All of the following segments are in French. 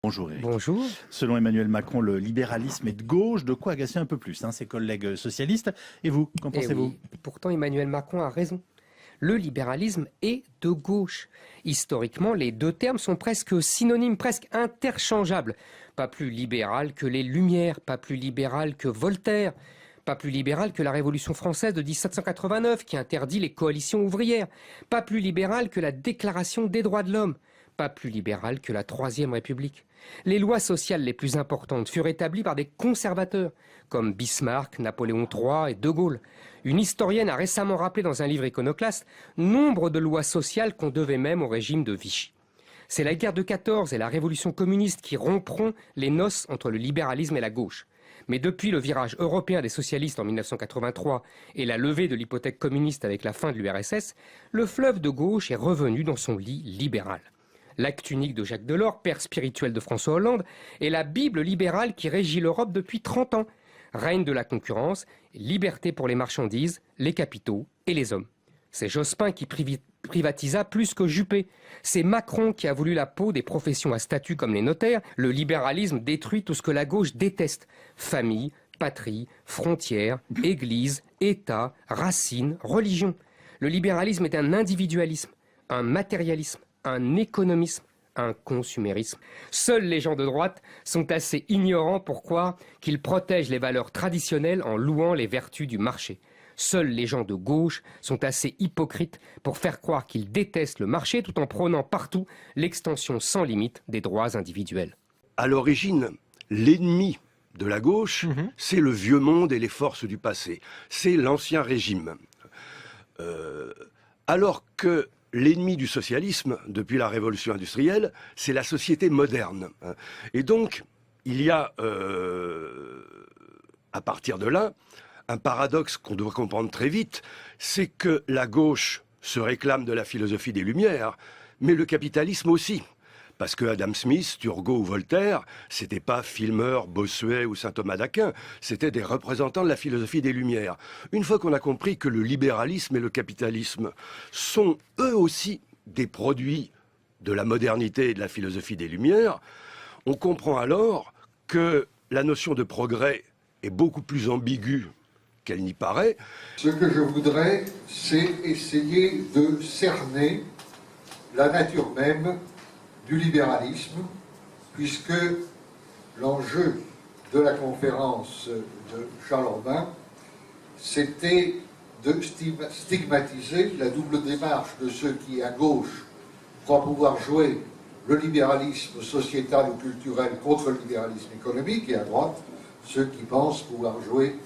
Bonjour Eric. Bonjour. Selon Emmanuel Macron, le libéralisme est de gauche, de quoi agacer un peu plus ses collègues socialistes. Et vous, qu'en pensez-vous? Oui. Pourtant, Emmanuel Macron a raison. Le libéralisme est de gauche. Historiquement, les deux termes sont presque synonymes, presque interchangeables. Pas plus libéral que les Lumières, pas plus libéral que Voltaire, pas plus libéral que la Révolution française de 1789 qui interdit les coalitions ouvrières, pas plus libéral que la Déclaration des droits de l'homme, pas plus libéral que la Troisième République. Les lois sociales les plus importantes furent établies par des conservateurs, comme Bismarck, Napoléon III et De Gaulle. Une historienne a récemment rappelé dans un livre iconoclaste nombre de lois sociales qu'on devait même au régime de Vichy. C'est la guerre de 14 et la révolution communiste qui rompront les noces entre le libéralisme et la gauche. Mais depuis le virage européen des socialistes en 1983 et la levée de l'hypothèque communiste avec la fin de l'URSS, le fleuve de gauche est revenu dans son lit libéral. L'acte unique de Jacques Delors, père spirituel de François Hollande, est la Bible libérale qui régit l'Europe depuis 30 ans. Règne de la concurrence, liberté pour les marchandises, les capitaux et les hommes. C'est Jospin qui privatisa plus que Juppé. C'est Macron qui a voulu la peau des professions à statut comme les notaires. Le libéralisme détruit tout ce que la gauche déteste. Famille, patrie, frontières, église, État, racines, religion. Le libéralisme est un individualisme, un matérialisme, un économisme, un consumérisme. Seuls les gens de droite sont assez ignorants pour croire qu'ils protègent les valeurs traditionnelles en louant les vertus du marché. Seuls les gens de gauche sont assez hypocrites pour faire croire qu'ils détestent le marché tout en prônant partout l'extension sans limite des droits individuels. À l'origine, l'ennemi de la gauche, c'est le vieux monde et les forces du passé. C'est l'ancien régime. Alors que l'ennemi du socialisme, depuis la révolution industrielle, c'est la société moderne. Et donc, il y a, à partir de là, un paradoxe qu'on doit comprendre très vite, c'est que la gauche se réclame de la philosophie des Lumières, mais le capitalisme aussi. Parce que Adam Smith, Turgot ou Voltaire, c'était pas Filmer, Bossuet ou saint Thomas d'Aquin, c'était des représentants de la philosophie des Lumières. Une fois qu'on a compris que le libéralisme et le capitalisme sont eux aussi des produits de la modernité et de la philosophie des Lumières, on comprend alors que la notion de progrès est beaucoup plus ambiguë qu'elle n'y paraît. Ce que je voudrais, c'est essayer de cerner la nature même du libéralisme, puisque l'enjeu de la conférence de Charles Orban, c'était de stigmatiser la double démarche de ceux qui, à gauche, croient pouvoir jouer le libéralisme sociétal ou culturel contre le libéralisme économique, et à droite, ceux qui pensent pouvoir jouer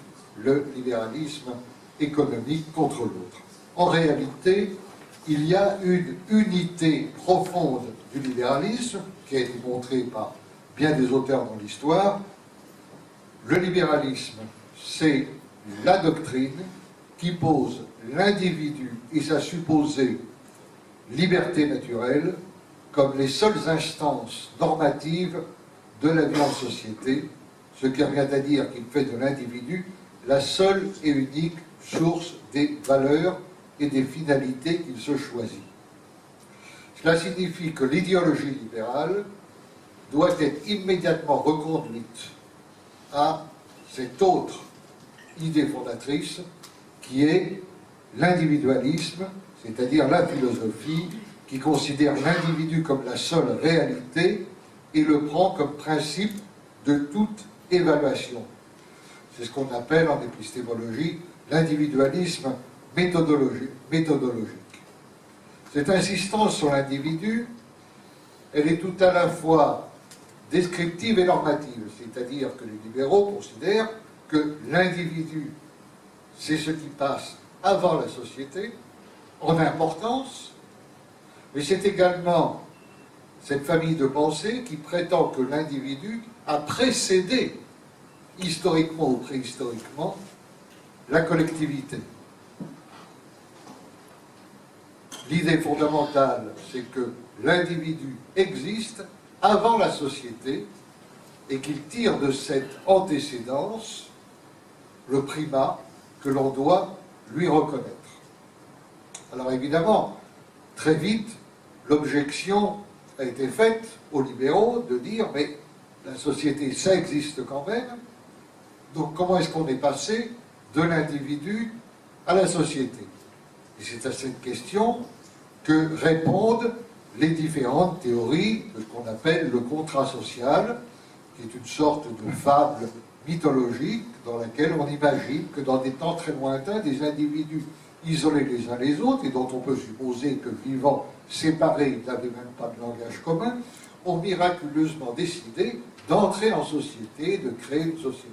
le libéralisme économique contre l'autre. En réalité, il y a une unité profonde du libéralisme, qui a été montrée par bien des auteurs dans l'histoire. Le libéralisme, c'est la doctrine qui pose l'individu et sa supposée liberté naturelle comme les seules instances normatives de la vie en société, ce qui revient à dire qu'il fait de l'individu la seule et unique source des valeurs et des finalités qu'il se choisit. Cela signifie que l'idéologie libérale doit être immédiatement reconduite à cette autre idée fondatrice qui est l'individualisme, c'est-à-dire la philosophie qui considère l'individu comme la seule réalité et le prend comme principe de toute évaluation. C'est ce qu'on appelle en épistémologie l'individualisme méthodologique. Cette insistance sur l'individu, elle est tout à la fois descriptive et normative, c'est-à-dire que les libéraux considèrent que l'individu, c'est ce qui passe avant la société, en importance, mais c'est également cette famille de pensée qui prétend que l'individu a précédé, historiquement ou préhistoriquement, la collectivité. L'idée fondamentale, c'est que l'individu existe avant la société et qu'il tire de cette antécédence le primat que l'on doit lui reconnaître. Alors évidemment, très vite, l'objection a été faite aux libéraux de dire, mais la société, ça existe quand même, donc comment est-ce qu'on est passé de l'individu à la société? Et c'est à cette question que répondent les différentes théories de ce qu'on appelle le contrat social, qui est une sorte de fable mythologique dans laquelle on imagine que dans des temps très lointains, des individus isolés les uns les autres, et dont on peut supposer que vivant séparés, ils n'avaient même pas de langage commun, ont miraculeusement décidé d'entrer en société, de créer une société.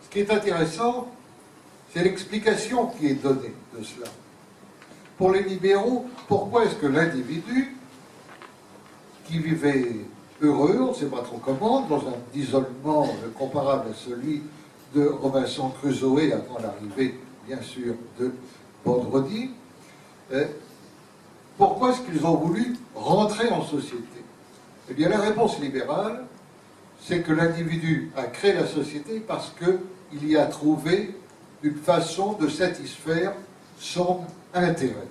Ce qui est intéressant, c'est l'explication qui est donnée de cela. Pour les libéraux, pourquoi est-ce que l'individu, qui vivait heureux, on ne sait pas trop comment, dans un isolement comparable à celui de Robinson Crusoe avant l'arrivée, bien sûr, de Vendredi, pourquoi est-ce qu'ils ont voulu rentrer en société? Eh bien, la réponse libérale, c'est que l'individu a créé la société parce qu'il y a trouvé une façon de satisfaire son intérêt.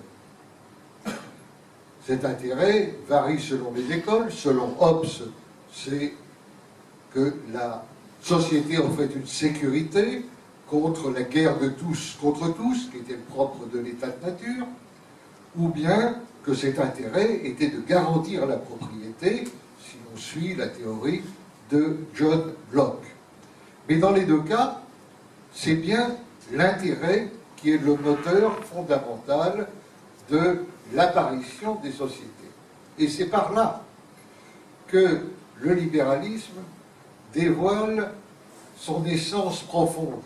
Cet intérêt varie selon les écoles. Selon Hobbes, c'est que la société offrait une sécurité contre la guerre de tous contre tous, qui était le propre de l'état de nature, ou bien que cet intérêt était de garantir la propriété, si on suit la théorie de John Locke. Mais dans les deux cas, c'est bien l'intérêt qui est le moteur fondamental de l'apparition des sociétés. Et c'est par là que le libéralisme dévoile son essence profonde.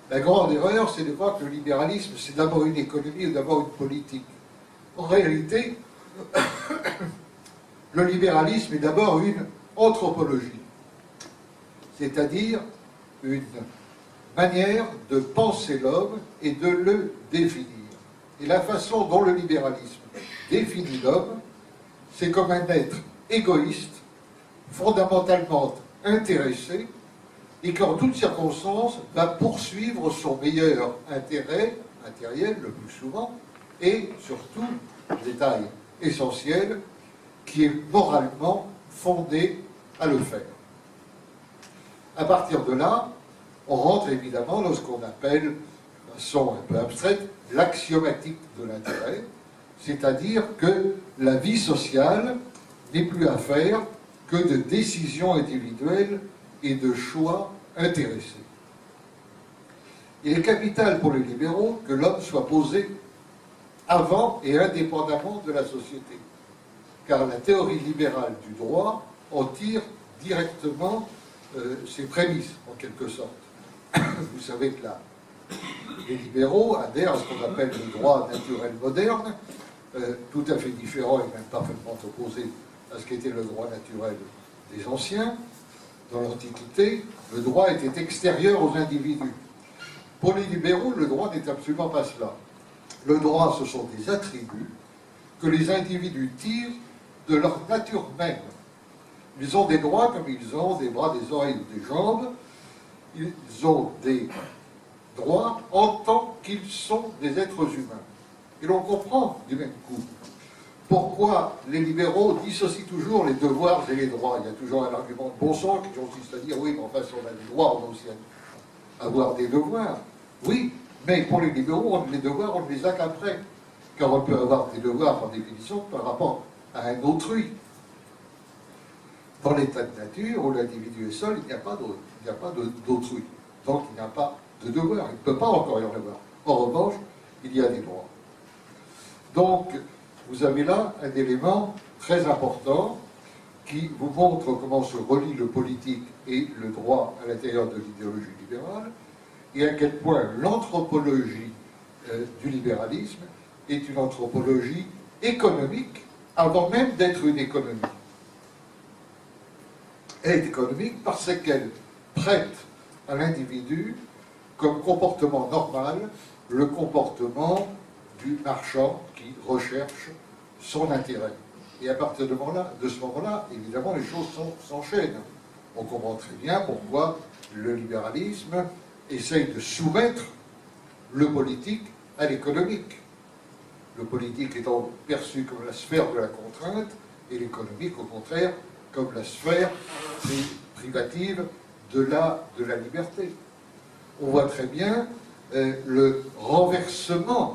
La grande erreur, c'est de croire que le libéralisme, c'est d'abord une économie ou d'abord une politique. En réalité, le libéralisme est d'abord une anthropologie, c'est-à-dire une manière de penser l'homme et de le définir. Et la façon dont le libéralisme définit l'homme, c'est comme un être égoïste, fondamentalement intéressé, et qui en toutes circonstances va poursuivre son meilleur intérêt matériel le plus souvent, et surtout, détail essentiel, qui est moralement fondé à le faire. À partir de là, on rentre évidemment dans ce qu'on appelle, de façon un peu abstraite, l'axiomatique de l'intérêt, c'est-à-dire que la vie sociale n'est plus à faire que de décisions individuelles et de choix intéressés. Il est capital pour les libéraux que l'homme soit posé avant et indépendamment de la société, car la théorie libérale du droit en tire directement ses prémices, en quelque sorte. Vous savez que là, les libéraux adhèrent à ce qu'on appelle le droit naturel moderne, tout à fait différent et même parfaitement opposé à ce qu'était le droit naturel des anciens. Dans l'Antiquité, le droit était extérieur aux individus. Pour les libéraux, le droit n'est absolument pas cela. Le droit, ce sont des attributs que les individus tirent de leur nature même. Ils ont des droits comme ils ont des bras, des oreilles ou des jambes. Ils ont des droits en tant qu'ils sont des êtres humains. Et l'on comprend du même coup pourquoi les libéraux dissocient toujours les devoirs et les droits. Il y a toujours un argument de bon sens qui consiste à dire oui, mais enfin, si on a des droits, on doit aussi avoir des devoirs. Oui, mais pour les libéraux, les devoirs, on ne les a qu'après. Car on peut avoir des devoirs, par définition, par rapport à un autrui. Dans l'état de nature, où l'individu est seul, il n'y a pas d'autrui. Donc il n'y a pas de devoir. Il ne peut pas encore y en avoir. En revanche, il y a des droits. Donc, vous avez là un élément très important qui vous montre comment se relie le politique et le droit à l'intérieur de l'idéologie libérale, et à quel point l'anthropologie du libéralisme est une anthropologie économique avant même d'être une économie. Elle est économique parce qu'elle prête à l'individu comme comportement normal le comportement du marchand qui recherche son intérêt. Et à partir de ce moment-là, évidemment, les choses s'enchaînent. On comprend très bien pourquoi le libéralisme essaye de soumettre le politique à l'économique. Le politique étant perçu comme la sphère de la contrainte, et l'économique, au contraire, comme la sphère privative de la liberté. On voit très bien le renversement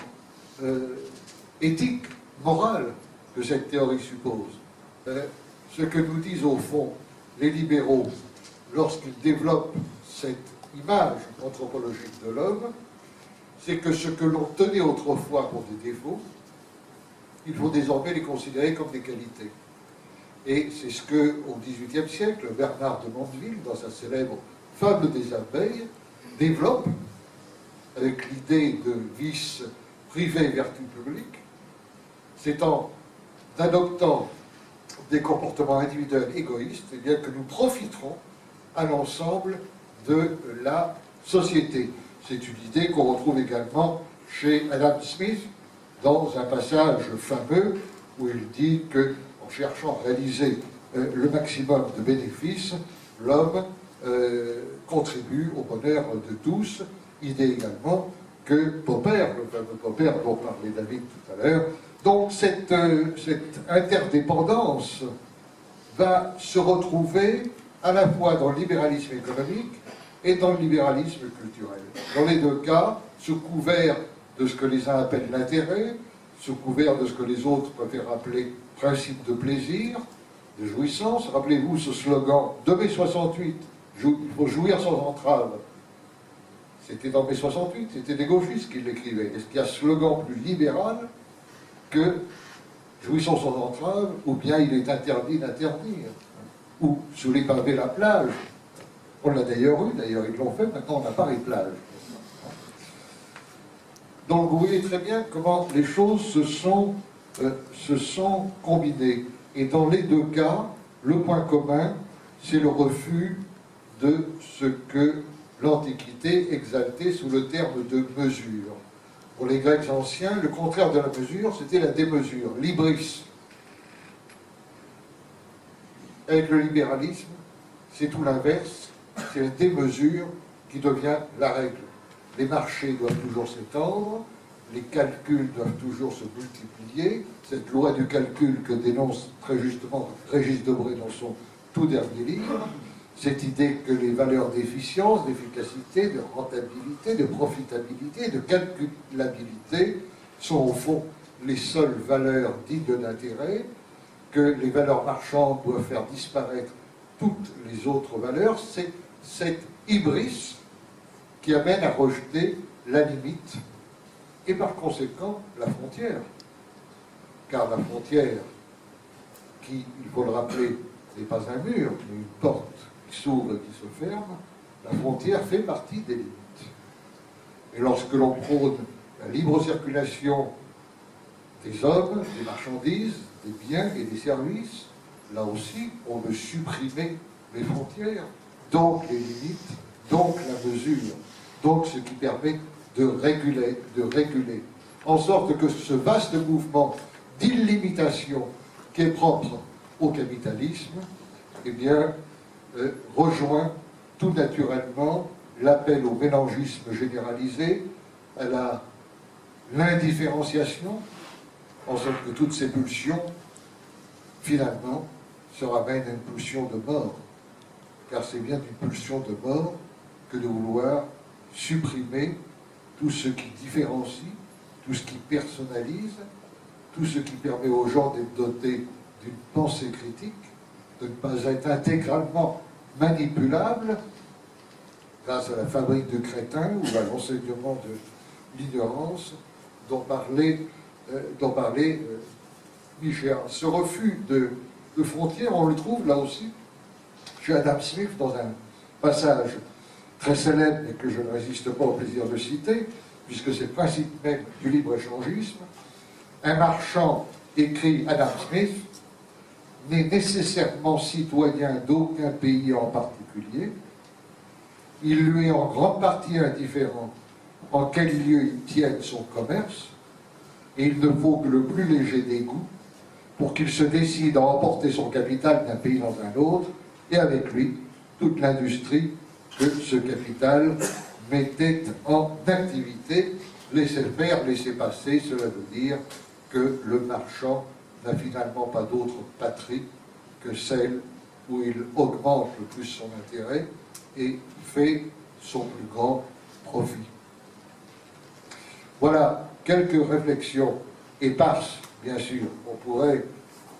éthique, moral, que cette théorie suppose. Ce que nous disent au fond les libéraux lorsqu'ils développent cette image anthropologique de l'homme, c'est que ce que l'on tenait autrefois pour des défauts, il faut désormais les considérer comme des qualités. Et c'est ce que, au XVIIIe siècle, Bernard de Mandeville, dans sa célèbre Fable des abeilles, développe avec l'idée de vice privé et vertu publique. C'est en adoptant des comportements individuels égoïstes, eh bien, que nous profiterons à l'ensemble de la société. C'est une idée qu'on retrouve également chez Adam Smith dans un passage fameux où il dit que, en cherchant à réaliser le maximum de bénéfices, l'homme contribue au bonheur de tous. Idée également que Popper, le fameux Popper dont parlait David tout à l'heure, donc cette interdépendance va se retrouver à la fois dans le libéralisme économique et dans le libéralisme culturel. Dans les deux cas, sous couvert de ce que les uns appellent l'intérêt, sous couvert de ce que les autres préfèrent appeler principe de plaisir, de jouissance. Rappelez-vous ce slogan de mai 68, il faut jouir sans entrave. C'était dans mai 68, c'était des gauchistes qui l'écrivaient. Est-ce qu'il y a un slogan plus libéral que jouissons sans entrave, ou bien il est interdit d'interdire, ou sous les pavés la plage? On l'a d'ailleurs eu, d'ailleurs ils l'ont fait, maintenant on n'a pas les plages. Donc vous voyez très bien comment les choses se sont combinées. Et dans les deux cas, le point commun, c'est le refus de ce que l'Antiquité exaltait sous le terme de mesure. Pour les Grecs anciens, le contraire de la mesure, c'était la démesure, l'hybris. Avec le libéralisme, c'est tout l'inverse, c'est la démesure qui devient la règle. Les marchés doivent toujours s'étendre, les calculs doivent toujours se multiplier. Cette loi du calcul que dénonce très justement Régis Debray dans son tout dernier livre, cette idée que les valeurs d'efficience, d'efficacité, de rentabilité, de profitabilité, de calculabilité sont au fond les seules valeurs dignes d'intérêt, que les valeurs marchandes doivent faire disparaître toutes les autres valeurs. C'est cette hybris qui amène à rejeter la limite et par conséquent la frontière. Car la frontière, qui, il faut le rappeler, n'est pas un mur, mais une porte qui s'ouvre et qui se ferme, la frontière fait partie des limites. Et lorsque l'on prône la libre circulation des hommes, des marchandises, des biens et des services, là aussi, on veut supprimer les frontières, donc les limites, donc la mesure, donc ce qui permet de réguler, en sorte que ce vaste mouvement d'illimitation qui est propre au capitalisme, eh bien, rejoint tout naturellement l'appel au mélangisme généralisé, à l'indifférenciation, en sorte que toutes ces pulsions, finalement, se ramènent à une pulsion de mort. Car c'est bien une pulsion de mort que de vouloir supprimer tout ce qui différencie, tout ce qui personnalise, tout ce qui permet aux gens d'être dotés d'une pensée critique, de ne pas être intégralement manipulable grâce à la fabrique de crétins ou à l'enseignement de l'ignorance dont parlait Michel. Ce refus de frontières, on le trouve là aussi chez Adam Smith dans un passage très célèbre et que je ne résiste pas au plaisir de citer, puisque c'est le principe même du libre-échangisme. Un marchand, écrit Adam Smith, n'est nécessairement citoyen d'aucun pays en particulier. Il lui est en grande partie indifférent en quel lieu il tienne son commerce, et il ne faut que le plus léger dégoût pour qu'il se décide à emporter son capital d'un pays dans un autre, et avec lui toute l'industrie que ce capital mettait en activité. Laisser faire, laisser passer, cela veut dire que le marchand n'a finalement pas d'autre patrie que celle où il augmente le plus son intérêt et fait son plus grand profit. Voilà quelques réflexions éparses, bien sûr. On pourrait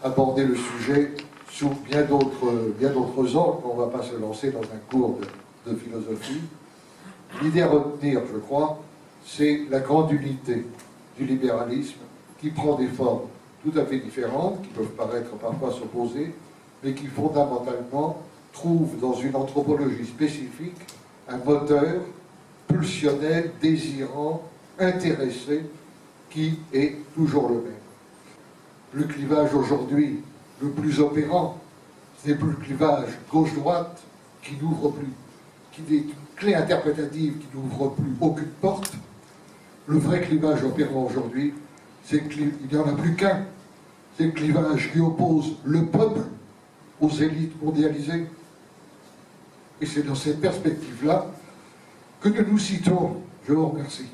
aborder le sujet sous bien d'autres angles. On ne va pas se lancer dans un cours de philosophie. L'idée à retenir, je crois, c'est la grande unité du libéralisme qui prend des formes tout à fait différentes, qui peuvent paraître parfois s'opposer, mais qui fondamentalement trouvent dans une anthropologie spécifique un moteur pulsionnel, désirant, intéressé, qui est toujours le même. Le clivage aujourd'hui le plus opérant, ce n'est plus le clivage gauche-droite qui n'ouvre plus, qui est une clé interprétative qui n'ouvre plus aucune porte. Le vrai clivage opérant aujourd'hui, c'est qu'il n'y en a plus qu'un. C'est le clivage qui oppose le peuple aux élites mondialisées. Et c'est dans cette perspective-là que nous nous citons. Je vous remercie.